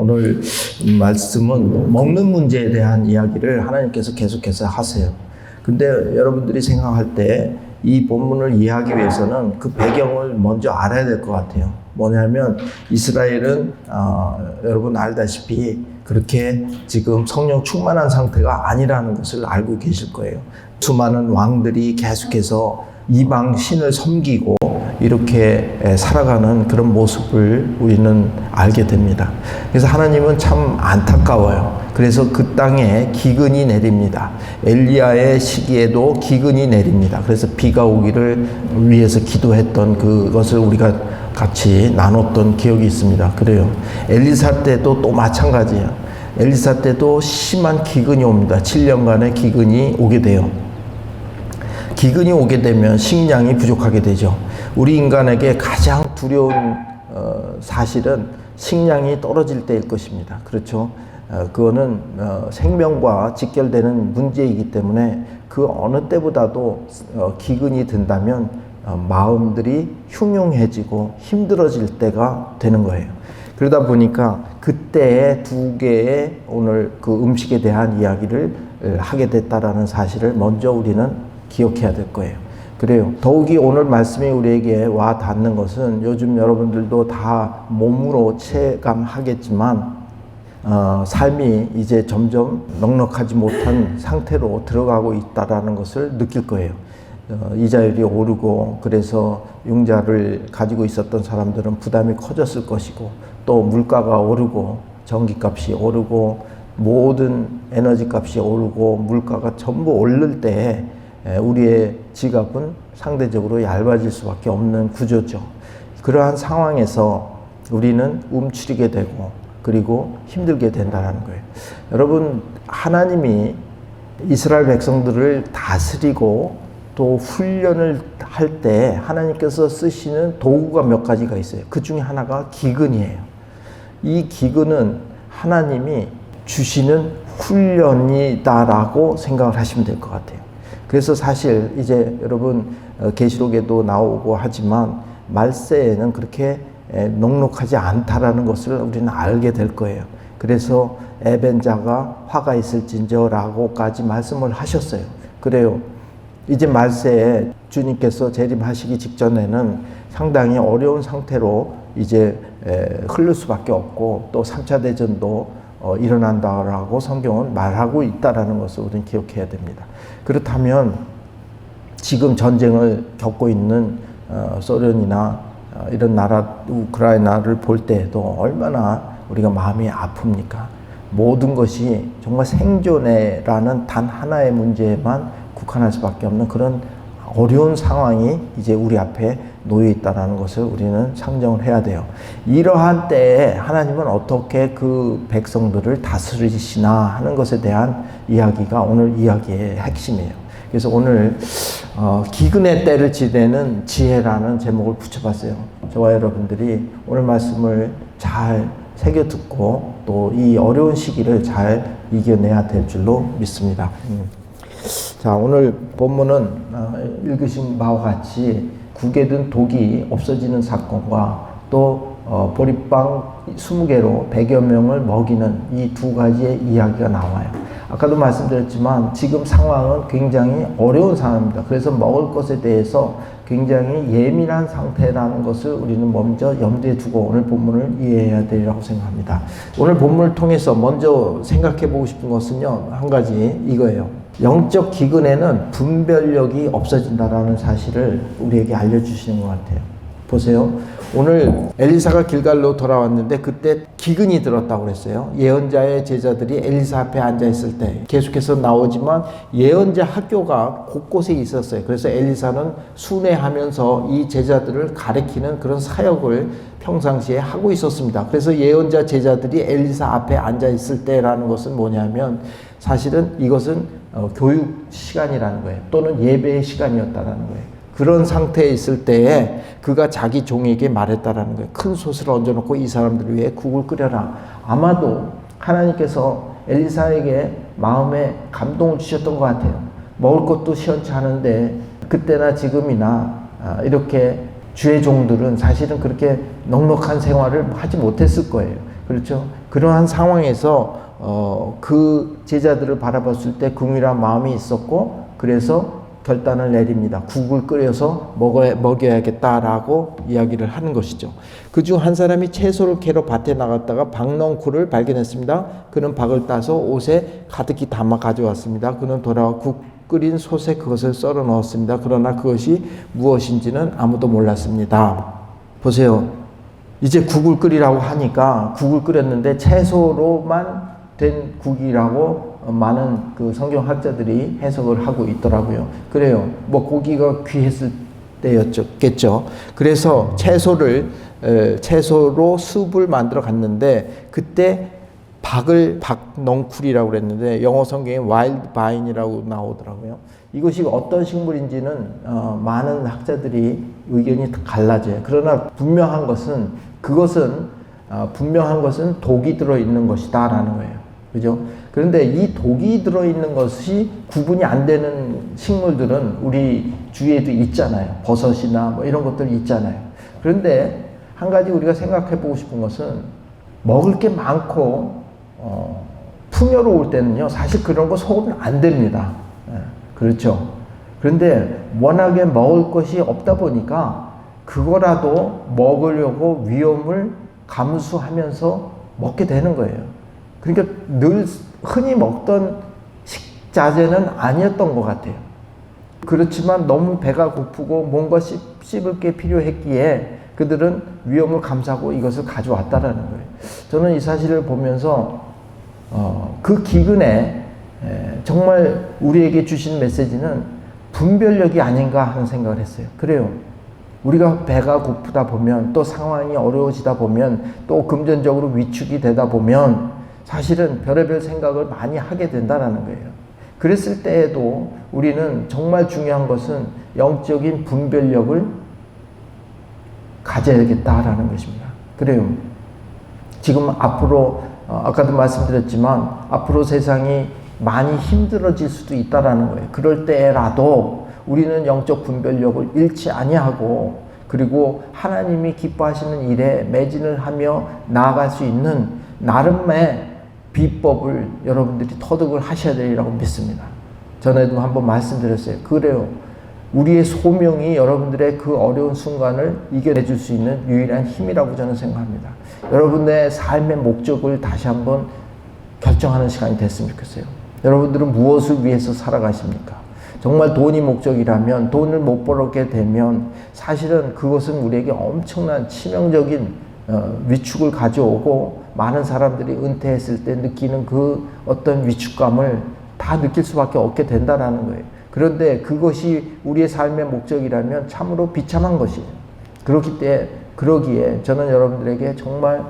오늘 말씀은 먹는 문제에 대한 이야기를 하나님께서 계속해서 하세요. 근데 여러분들이 생각할 때 이 본문을 이해하기 위해서는 그 배경을 먼저 알아야 될 것 같아요. 뭐냐면 이스라엘은 여러분 알다시피 그렇게 지금 성령 충만한 상태가 아니라는 것을 알고 계실 거예요. 수많은 왕들이 계속해서 이방 신을 섬기고 이렇게 살아가는 그런 모습을 우리는 알게 됩니다. 그래서 하나님은 참 안타까워요. 그래서 그 땅에 기근이 내립니다. 엘리야의 시기에도 기근이 내립니다. 그래서 비가 오기를 위해서 기도했던 그것을 우리가 같이 나눴던 기억이 있습니다. 그래요. 엘리사 때도 또 마찬가지예요. 엘리사 때도 심한 기근이 옵니다. 7년간의 기근이 오게 돼요. 기근이 오게 되면 식량이 부족하게 되죠. 우리 인간에게 가장 두려운 사실은 식량이 떨어질 때일 것입니다. 그렇죠? 그거는 생명과 직결되는 문제이기 때문에 그 어느 때보다도 기근이 든다면 마음들이 흉흉해지고 힘들어질 때가 되는 거예요. 그러다 보니까 그때의 두 개의 오늘 그 음식에 대한 이야기를 하게 됐다라는 사실을 먼저 우리는 기억해야 될 거예요. 그래요. 더욱이 오늘 말씀이 우리에게 와 닿는 것은 요즘 여러분들도 다 몸으로 체감하겠지만 삶이 이제 점점 넉넉하지 못한 상태로 들어가고 있다라는 것을 느낄 거예요. 이자율이 오르고 그래서 융자를 가지고 있었던 사람들은 부담이 커졌을 것이고 또 물가가 오르고 전기값이 오르고 모든 에너지값이 오르고 물가가 전부 오를 때 우리의 지갑은 상대적으로 얇아질 수밖에 없는 구조죠. 그러한 상황에서 우리는 움츠리게 되고 그리고 힘들게 된다는 거예요. 여러분, 하나님이 이스라엘 백성들을 다스리고 또 훈련을 할 때 하나님께서 쓰시는 도구가 몇 가지가 있어요. 그 중에 하나가 기근이에요. 이 기근은 하나님이 주시는 훈련이다라고 생각을 하시면 될 것 같아요. 그래서 사실 이제 여러분 계시록에도 나오고 하지만 말세에는 그렇게 넉넉하지 않다라는 것을 우리는 알게 될 거예요. 그래서 애벤자가 화가 있을진저라고까지 말씀을 하셨어요. 그래요. 이제 말세에 주님께서 재림하시기 직전에는 상당히 어려운 상태로 이제 흐를 수밖에 없고 또 3차 대전도 일어난다라고 성경은 말하고 있다라는 것을 우리는 기억해야 됩니다. 그렇다면 지금 전쟁을 겪고 있는 소련이나 이런 나라 우크라이나를 볼 때에도 얼마나 우리가 마음이 아픕니까? 모든 것이 정말 생존에라는 단 하나의 문제에만 국한할 수밖에 없는 그런 어려운 상황이 이제 우리 앞에 놓여 있다는 것을 우리는 상정을 해야 돼요. 이러한 때에 하나님은 어떻게 그 백성들을 다스리시나 하는 것에 대한 이야기가 오늘 이야기의 핵심이에요. 그래서 오늘 기근의 때를 지내는 지혜라는 제목을 붙여봤어요. 저와 여러분들이 오늘 말씀을 잘 새겨 듣고 또 이 어려운 시기를 잘 이겨내야 될 줄로 믿습니다. 자, 오늘 본문은 읽으신 바와 같이 국에 든 독이 없어지는 사건과 또 보리빵 20개로 100여 명을 먹이는 이 두 가지의 이야기가 나와요. 아까도 말씀드렸지만 지금 상황은 굉장히 어려운 상황입니다. 그래서 먹을 것에 대해서 굉장히 예민한 상태라는 것을 우리는 먼저 염두에 두고 오늘 본문을 이해해야 되리라고 생각합니다. 오늘 본문을 통해서 먼저 생각해 보고 싶은 것은요, 한 가지 이거예요. 영적 기근에는 분별력이 없어진다라는 사실을 우리에게 알려주시는 것 같아요. 보세요. 오늘 엘리사가 길갈로 돌아왔는데 그때 기근이 들었다고 그랬어요. 예언자의 제자들이 엘리사 앞에 앉아 있을 때 계속해서 나오지만 예언자 학교가 곳곳에 있었어요. 그래서 엘리사는 순회하면서 이 제자들을 가리키는 그런 사역을 평상시에 하고 있었습니다. 그래서 예언자 제자들이 엘리사 앞에 앉아 있을 때라는 것은 뭐냐면 사실은 이것은 교육 시간이라는 거예요. 또는 예배의 시간이었다라는 거예요. 그런 상태에 있을 때에 그가 자기 종에게 말했다라는 거예요. 큰 솥을 얹어놓고 이 사람들을 위해 국을 끓여라. 아마도 하나님께서 엘리사에게 마음에 감동을 주셨던 것 같아요. 먹을 것도 시원치 않은데 그때나 지금이나 이렇게 주의 종들은 사실은 그렇게 넉넉한 생활을 하지 못했을 거예요. 그렇죠? 그러한 상황에서 그 제자들을 바라봤을 때 긍휼한 마음이 있었고, 그래서 결단을 내립니다. 국을 끓여서 먹여야겠다라고 이야기를 하는 것이죠. 그중 한 사람이 채소를 캐러 밭에 나갔다가 박넝쿨을 발견했습니다. 그는 박을 따서 옷에 가득히 담아 가져왔습니다. 그는 돌아와 국 끓인 솥에 그것을 썰어 넣었습니다. 그러나 그것이 무엇인지는 아무도 몰랐습니다. 보세요. 이제 국을 끓이라고 하니까 국을 끓였는데 채소로만 된 국이라고 많은 그 성경학자들이 해석을 하고 있더라고요. 그래요. 뭐 고기가 귀했을 때였겠죠. 그래서 채소로 숲을 만들어 갔는데, 그때 박넝쿨이라고 그랬는데 영어 성경에 와일드 바인이라고 나오더라고요. 이것이 어떤 식물인지는 많은 학자들이 의견이 갈라져요. 그러나 분명한 것은 독이 들어있는 것이다라는 거예요. 그죠? 그런데 이 독이 들어있는 것이 구분이 안 되는 식물들은 우리 주위에도 있잖아요. 버섯이나 뭐 이런 것들이 있잖아요. 그런데 한 가지 우리가 생각해 보고 싶은 것은, 먹을 게 많고 풍요로울 때는요, 사실 그런 거 속으면 안 됩니다. 그렇죠? 그런데 워낙에 먹을 것이 없다 보니까 그거라도 먹으려고 위험을 감수하면서 먹게 되는 거예요. 그러니까 늘 흔히 먹던 식자재는 아니었던 것 같아요. 그렇지만 너무 배가 고프고 뭔가 씹을 게 필요했기에 그들은 위험을 감수하고 이것을 가져왔다라는 거예요. 저는 이 사실을 보면서 그 기근에 정말 우리에게 주신 메시지는 분별력이 아닌가 하는 생각을 했어요. 그래요. 우리가 배가 고프다 보면, 또 상황이 어려워지다 보면, 또 금전적으로 위축이 되다 보면 사실은 별의별 생각을 많이 하게 된다는 거예요. 그랬을 때에도 우리는 정말 중요한 것은 영적인 분별력을 가져야겠다라는 것입니다. 그래요. 지금 앞으로 아까도 말씀드렸지만 앞으로 세상이 많이 힘들어질 수도 있다라는 거예요. 그럴 때라도 우리는 영적 분별력을 잃지 아니하고, 그리고 하나님이 기뻐하시는 일에 매진을 하며 나아갈 수 있는 나름의 비법을 여러분들이 터득을 하셔야 되리라고 믿습니다. 전에도 한번 말씀드렸어요. 그래요. 우리의 소명이 여러분들의 그 어려운 순간을 이겨내줄 수 있는 유일한 힘이라고 저는 생각합니다. 여러분의 삶의 목적을 다시 한번 결정하는 시간이 됐으면 좋겠어요. 여러분들은 무엇을 위해서 살아가십니까? 정말 돈이 목적이라면, 돈을 못 벌게 되면 사실은 그것은 우리에게 엄청난 치명적인 위축을 가져오고, 많은 사람들이 은퇴했을 때 느끼는 그 어떤 위축감을 다 느낄 수밖에 없게 된다라는 거예요. 그런데 그것이 우리의 삶의 목적이라면 참으로 비참한 것이에요. 그러기에 저는 여러분들에게 정말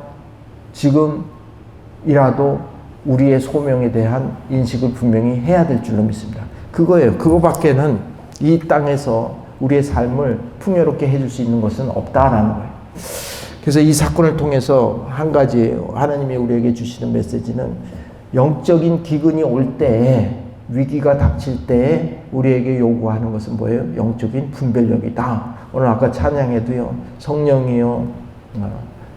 지금이라도 우리의 소명에 대한 인식을 분명히 해야 될 줄로 믿습니다. 그거예요. 그거밖에는 이 땅에서 우리의 삶을 풍요롭게 해줄 수 있는 것은 없다라는 거예요. 그래서 이 사건을 통해서 한 가지 하나님이 우리에게 주시는 메시지는, 영적인 기근이 올 때에, 위기가 닥칠 때에 우리에게 요구하는 것은 뭐예요? 영적인 분별력이다. 오늘 아까 찬양에도요, 성령이요,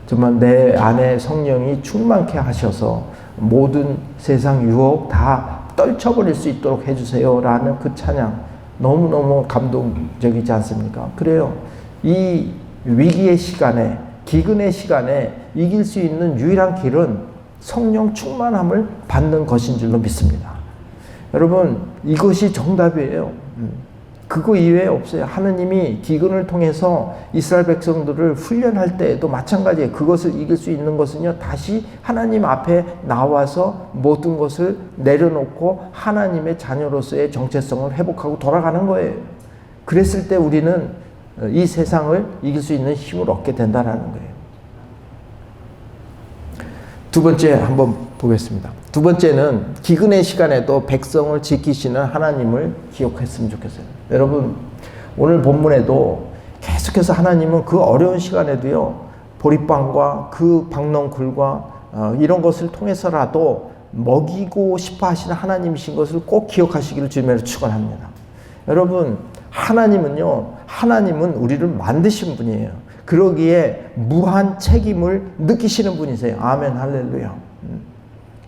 정말 내 안에 성령이 충만케 하셔서 모든 세상 유혹 다 떨쳐버릴 수 있도록 해주세요 라는 그 찬양, 너무너무 감동적이지 않습니까? 그래요. 이 위기의 시간에, 기근의 시간에 이길 수 있는 유일한 길은 성령 충만함을 받는 것인 줄로 믿습니다. 여러분, 이것이 정답이에요. 그거 이외에 없어요. 하느님이 기근을 통해서 이스라엘 백성들을 훈련할 때에도 마찬가지예요. 그것을 이길 수 있는 것은요, 다시 하나님 앞에 나와서 모든 것을 내려놓고 하나님의 자녀로서의 정체성을 회복하고 돌아가는 거예요. 그랬을 때 우리는 이 세상을 이길 수 있는 힘을 얻게 된다는 거예요. 두 번째 한번 보겠습니다. 두 번째는 기근의 시간에도 백성을 지키시는 하나님을 기억했으면 좋겠어요. 여러분, 오늘 본문에도 계속해서 하나님은 그 어려운 시간에도요, 보리빵과 그 박넝쿨과 이런 것을 통해서라도 먹이고 싶어 하시는 하나님이신 것을 꼭 기억하시기를 주님으로 축원합니다. 여러분, 하나님은 우리를 만드신 분이에요. 그러기에 무한 책임을 느끼시는 분이세요. 아멘, 할렐루야.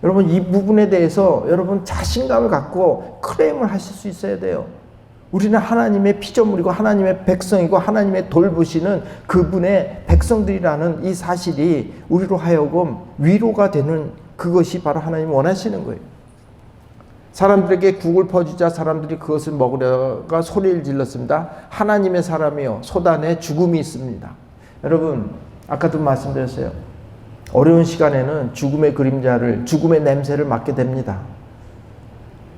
여러분, 이 부분에 대해서 여러분 자신감을 갖고 클레임을 하실 수 있어야 돼요. 우리는 하나님의 피조물이고 하나님의 백성이고 하나님의 돌보시는 그분의 백성들이라는 이 사실이 우리로 하여금 위로가 되는, 그것이 바로 하나님이 원하시는 거예요. 사람들에게 국을 퍼주자 사람들이 그것을 먹으려가 소리를 질렀습니다. 하나님의 사람이요, 소단에 죽음이 있습니다. 여러분, 아까도 말씀드렸어요. 어려운 시간에는 죽음의 그림자를, 죽음의 냄새를 맡게 됩니다.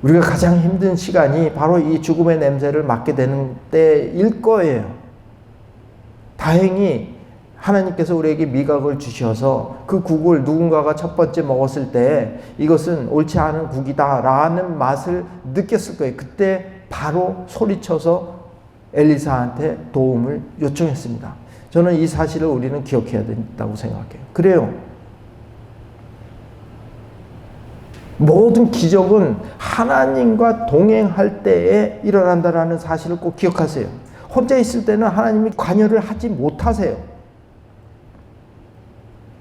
우리가 가장 힘든 시간이 바로 이 죽음의 냄새를 맡게 되는 때일 거예요. 다행히 하나님께서 우리에게 미각을 주셔서 그 국을 누군가가 첫 번째 먹었을 때 이것은 옳지 않은 국이다 라는 맛을 느꼈을 거예요. 그때 바로 소리쳐서 엘리사한테 도움을 요청했습니다. 저는 이 사실을 우리는 기억해야 된다고 생각해요. 그래요. 모든 기적은 하나님과 동행할 때에 일어난다는 사실을 꼭 기억하세요. 혼자 있을 때는 하나님이 관여를 하지 못하세요.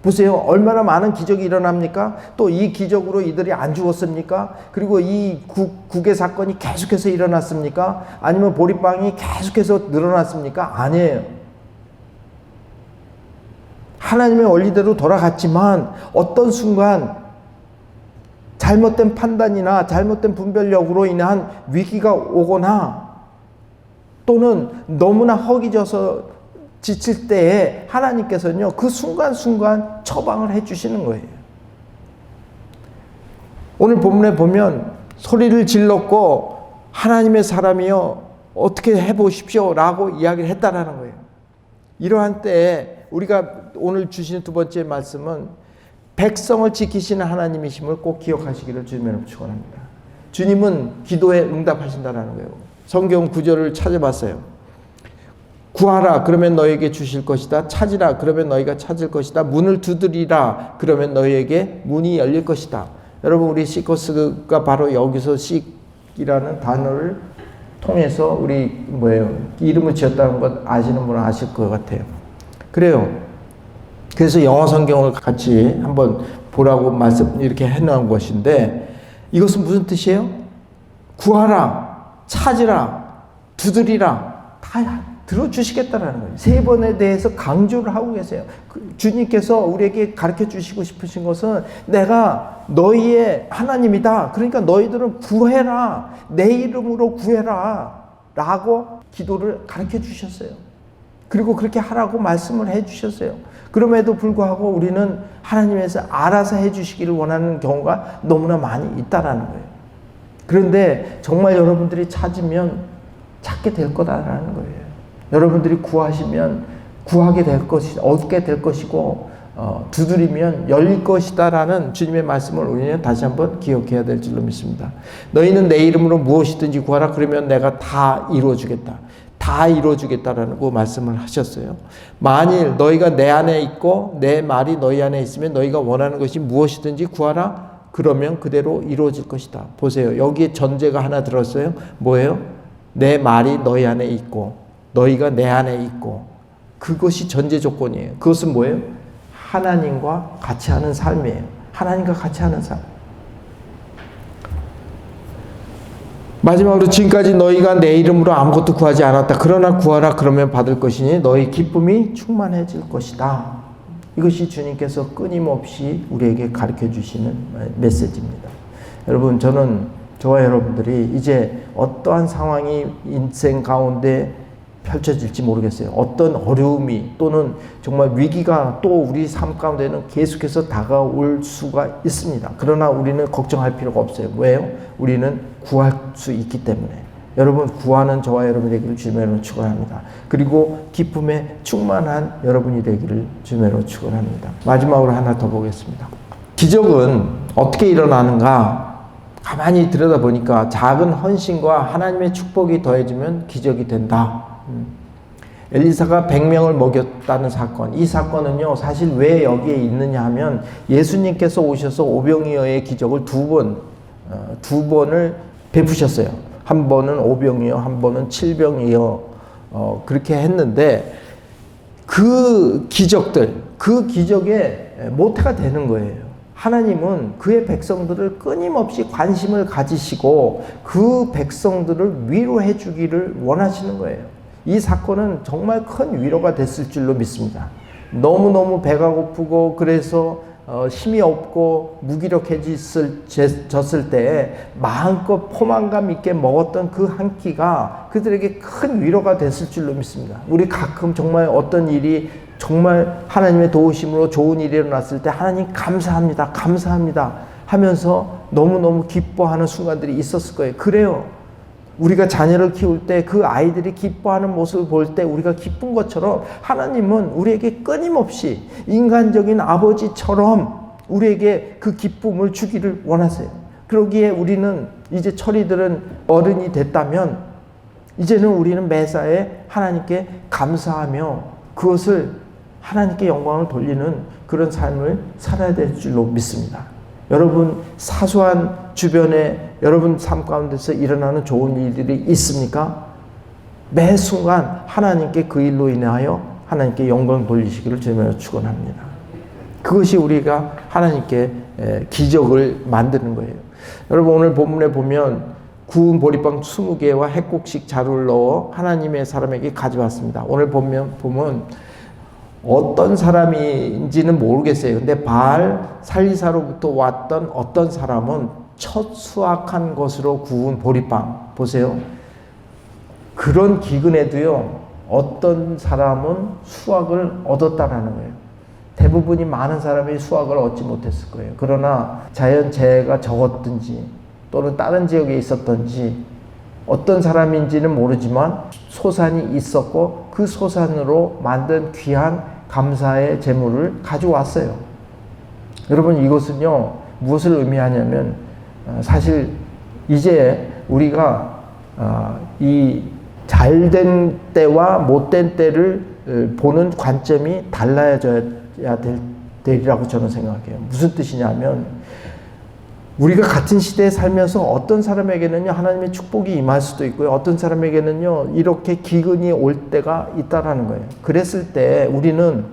보세요. 얼마나 많은 기적이 일어납니까? 또 이 기적으로 이들이 안 죽었습니까? 그리고 이 국의 사건이 계속해서 일어났습니까? 아니면 보리빵이 계속해서 늘어났습니까? 아니에요. 하나님의 원리대로 돌아갔지만 어떤 순간 잘못된 판단이나 잘못된 분별력으로 인한 위기가 오거나 또는 너무나 허기져서 지칠 때에 하나님께서는요, 그 순간순간 처방을 해주시는 거예요. 오늘 본문에 보면 소리를 질렀고 하나님의 사람이요, 어떻게 해보십시오 라고 이야기를 했다라는 거예요. 이러한 때에 우리가 오늘 주시는 두 번째 말씀은 백성을 지키시는 하나님이심을 꼭 기억하시기를 주님으로 축원합니다. 주님은 기도에 응답하신다는 거예요. 성경 구절을 찾아봤어요. 구하라 그러면 너에게 주실 것이다. 찾으라 그러면 너희가 찾을 것이다. 문을 두드리라 그러면 너희에게 문이 열릴 것이다. 여러분, 우리 시커스가 바로 여기서 식이라는 단어를 통해서 우리 이름을 지었다는 것 아시는 분은 아실 것 같아요. 그래요. 그래서 영어 성경을 같이 한번 보라고 말씀 이렇게 해놓은 것인데, 이것은 무슨 뜻이에요? 구하라, 찾으라, 두드리라, 다 들어주시겠다라는 거예요. 세 번에 대해서 강조를 하고 계세요. 주님께서 우리에게 가르쳐 주시고 싶으신 것은 내가 너희의 하나님이다. 그러니까 너희들은 구해라. 내 이름으로 구해라. 라고 기도를 가르쳐 주셨어요. 그리고 그렇게 하라고 말씀을 해 주셨어요. 그럼에도 불구하고 우리는 하나님에서 알아서 해 주시기를 원하는 경우가 너무나 많이 있다라는 거예요. 그런데 정말 여러분들이 찾으면 찾게 될 거다라는 거예요. 여러분들이 구하시면 구하게 될 것이, 얻게 될 것이고, 두드리면 열릴 것이다라는 주님의 말씀을 우리는 다시 한번 기억해야 될 줄로 믿습니다. 너희는 내 이름으로 무엇이든지 구하라 그러면 내가 다 이루어주겠다. 다 이루어주겠다라고 말씀을 하셨어요. 만일 너희가 내 안에 있고 내 말이 너희 안에 있으면 너희가 원하는 것이 무엇이든지 구하라 그러면 그대로 이루어질 것이다. 보세요. 여기에 전제가 하나 들었어요. 뭐예요? 내 말이 너희 안에 있고 너희가 내 안에 있고, 그것이 전제 조건이에요. 그것은 뭐예요? 하나님과 같이 하는 삶이에요. 하나님과 같이 하는 삶. 마지막으로 지금까지 너희가 내 이름으로 아무것도 구하지 않았다. 그러나 구하라 그러면 받을 것이니 너희 기쁨이 충만해질 것이다. 이것이 주님께서 끊임없이 우리에게 가르쳐 주시는 메시지입니다. 여러분, 저와 여러분들이 이제 어떠한 상황이 인생 가운데 펼쳐질지 모르겠어요. 어떤 어려움이 또는 정말 위기가 또 우리 삶 가운데는 계속해서 다가올 수가 있습니다. 그러나 우리는 걱정할 필요가 없어요. 왜요? 우리는 구할 수 있기 때문에. 여러분, 구하는 저와 여러분이 되기를 주님으로 축원합니다. 그리고 기쁨에 충만한 여러분이 되기를 주님으로 축원합니다. 마지막으로 하나 더 보겠습니다. 기적은 어떻게 일어나는가? 가만히 들여다보니까 작은 헌신과 하나님의 축복이 더해지면 기적이 된다. 엘리사가 100명을 먹였다는 사건, 이 사건은요 사실 왜 여기에 있느냐 하면 예수님께서 오셔서 오병이어의 기적을 두 번을 베푸셨어요. 한 번은 오병이어, 한 번은 칠병이어, 그렇게 했는데 그 기적들, 그 기적의 모태가 되는 거예요. 하나님은 그의 백성들을 끊임없이 관심을 가지시고 그 백성들을 위로해 주기를 원하시는 거예요. 이 사건은 정말 큰 위로가 됐을 줄로 믿습니다. 너무너무 배가 고프고 그래서 힘이 없고 무기력해졌을 때 마음껏 포만감 있게 먹었던 그 한 끼가 그들에게 큰 위로가 됐을 줄로 믿습니다. 우리 가끔 정말 어떤 일이 정말 하나님의 도우심으로 좋은 일이 일어났을 때 하나님 감사합니다, 감사합니다 하면서 너무너무 기뻐하는 순간들이 있었을 거예요. 그래요. 우리가 자녀를 키울 때 그 아이들이 기뻐하는 모습을 볼 때 우리가 기쁜 것처럼 하나님은 우리에게 끊임없이 인간적인 아버지처럼 우리에게 그 기쁨을 주기를 원하세요. 그러기에 우리는 이제 철이들은 어른이 됐다면 이제는 우리는 매사에 하나님께 감사하며 그것을 하나님께 영광을 돌리는 그런 삶을 살아야 될 줄로 믿습니다. 여러분 사소한 주변에 여러분 삶 가운데서 일어나는 좋은 일들이 있습니까? 매 순간 하나님께 그 일로 인하여 하나님께 영광 돌리시기를 주님으로 축원합니다. 그것이 우리가 하나님께 기적을 만드는 거예요. 여러분 오늘 본문에 보면 구운 보리빵 20개와 핵곡식 자루를 넣어 하나님의 사람에게 가져왔습니다. 오늘 보면 어떤 사람인지는 모르겠어요. 근데 바알 살리사로부터 왔던 어떤 사람은 첫 수확한 것으로 구운 보리빵 보세요. 그런 기근에도요 어떤 사람은 수확을 얻었다라는 거예요. 대부분이 많은 사람이 수확을 얻지 못했을 거예요. 그러나 자연재해가 적었든지 또는 다른 지역에 있었든지 어떤 사람인지는 모르지만 소산이 있었고 그 소산으로 만든 귀한 감사의 제물을 가져왔어요. 여러분 이것은요 무엇을 의미하냐면 사실 이제 우리가 이 잘된 때와 못된 때를 보는 관점이 달라져야 되리라고 저는 생각해요. 무슨 뜻이냐면 우리가 같은 시대에 살면서 어떤 사람에게는요 하나님의 축복이 임할 수도 있고요 어떤 사람에게는요 이렇게 기근이 올 때가 있다라는 거예요. 그랬을 때 우리는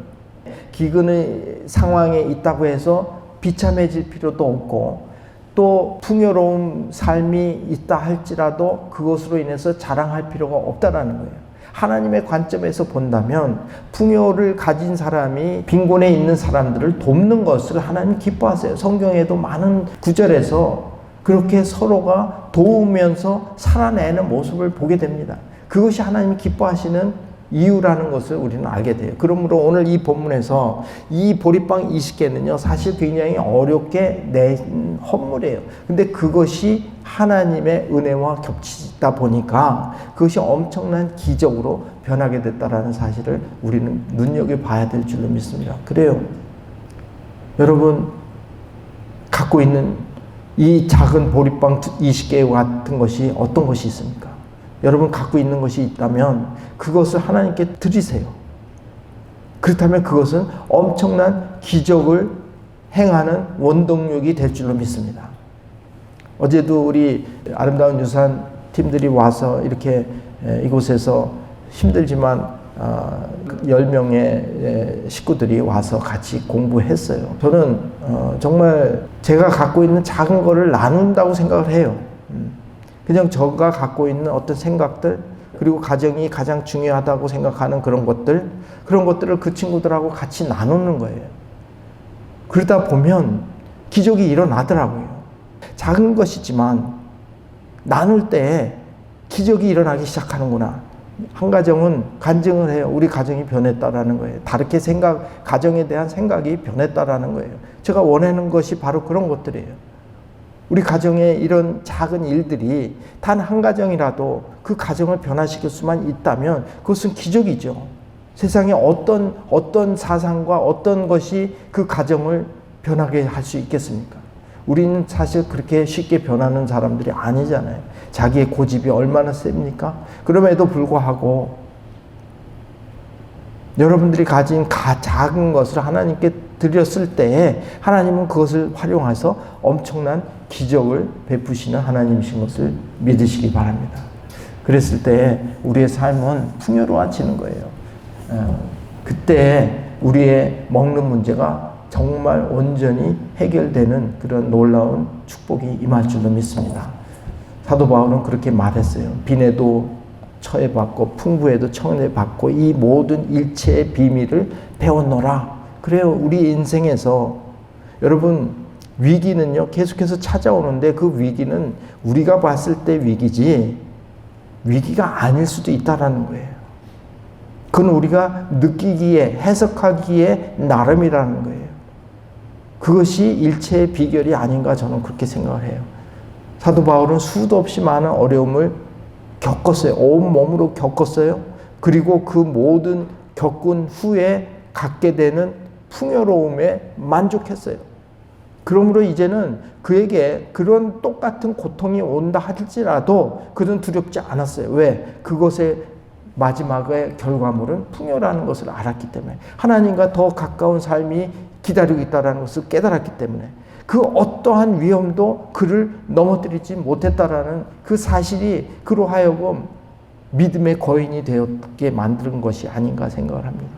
기근의 상황에 있다고 해서 비참해질 필요도 없고 또 풍요로운 삶이 있다 할지라도 그것으로 인해서 자랑할 필요가 없다라는 거예요. 하나님의 관점에서 본다면 풍요를 가진 사람이 빈곤에 있는 사람들을 돕는 것을 하나님 기뻐하세요. 성경에도 많은 구절에서 그렇게 서로가 도우면서 살아내는 모습을 보게 됩니다. 그것이 하나님이 기뻐하시는 이유라는 것을 우리는 알게 돼요. 그러므로 오늘 이 본문에서 이 보리빵 20개는요 사실 굉장히 어렵게 낸 헌물이에요. 근데 그것이 하나님의 은혜와 겹치다 보니까 그것이 엄청난 기적으로 변하게 됐다라는 사실을 우리는 눈여겨봐야 될 줄로 믿습니다. 그래요. 여러분 갖고 있는 이 작은 보리빵 20개 같은 것이 어떤 것이 있습니까? 여러분 갖고 있는 것이 있다면 그것을 하나님께 드리세요. 그렇다면 그것은 엄청난 기적을 행하는 원동력이 될 줄로 믿습니다. 어제도 우리 아름다운 유산 팀들이 와서 이렇게 이곳에서 힘들지만 10명의 식구들이 와서 같이 공부했어요. 저는 정말 제가 갖고 있는 작은 거를 나눈다고 생각을 해요. 그냥 저가 갖고 있는 어떤 생각들 그리고 가정이 가장 중요하다고 생각하는 그런 것들을 그 친구들하고 같이 나누는 거예요. 그러다 보면 기적이 일어나더라고요. 작은 것이지만 나눌 때 기적이 일어나기 시작하는구나. 한 가정은 간증을 해요. 우리 가정이 변했다라는 거예요. 다르게 가정에 대한 생각이 변했다라는 거예요. 제가 원하는 것이 바로 그런 것들이에요. 우리 가정에 이런 작은 일들이 단 한 가정이라도 그 가정을 변화시킬 수만 있다면 그것은 기적이죠. 세상에 어떤 사상과 어떤 것이 그 가정을 변하게 할 수 있겠습니까? 우리는 사실 그렇게 쉽게 변하는 사람들이 아니잖아요. 자기의 고집이 얼마나 셉니까? 그럼에도 불구하고 여러분들이 가진 작은 것을 하나님께 드렸을 때에 하나님은 그것을 활용해서 엄청난 기적을 베푸시는 하나님이신 것을 믿으시기 바랍니다. 그랬을 때 우리의 삶은 풍요로워지는 거예요. 그때 우리의 먹는 문제가 정말 온전히 해결되는 그런 놀라운 축복이 임할 줄로 믿습니다. 사도 바울은 그렇게 말했어요. 빈에도 처해받고 풍부에도 청해받고 이 모든 일체의 비밀을 배웠노라. 그래요. 우리 인생에서 여러분 위기는요 계속해서 찾아오는데 그 위기는 우리가 봤을 때 위기지 위기가 아닐 수도 있다라는 거예요. 그건 우리가 느끼기에 해석하기에 나름이라는 거예요. 그것이 일체의 비결이 아닌가 저는 그렇게 생각을 해요. 사도 바울은 수도 없이 많은 어려움을 겪었어요. 온 몸으로 겪었어요. 그리고 그 모든 겪은 후에 갖게 되는 풍요로움에 만족했어요. 그러므로 이제는 그에게 그런 똑같은 고통이 온다 할지라도 그는 두렵지 않았어요. 왜? 그것의 마지막의 결과물은 풍요라는 것을 알았기 때문에 하나님과 더 가까운 삶이 기다리고 있다는 것을 깨달았기 때문에 그 어떠한 위험도 그를 넘어뜨리지 못했다라는 그 사실이 그로 하여금 믿음의 거인이 되었게 만드는 것이 아닌가 생각을 합니다.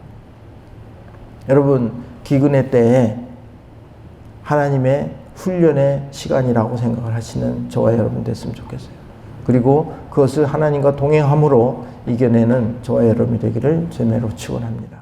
여러분 기근의 때에 하나님의 훈련의 시간이라고 생각을 하시는 저와 여러분 됐으면 좋겠어요. 그리고 그것을 하나님과 동행함으로 이겨내는 저와 여러분이 되기를 주님으로 축원합니다.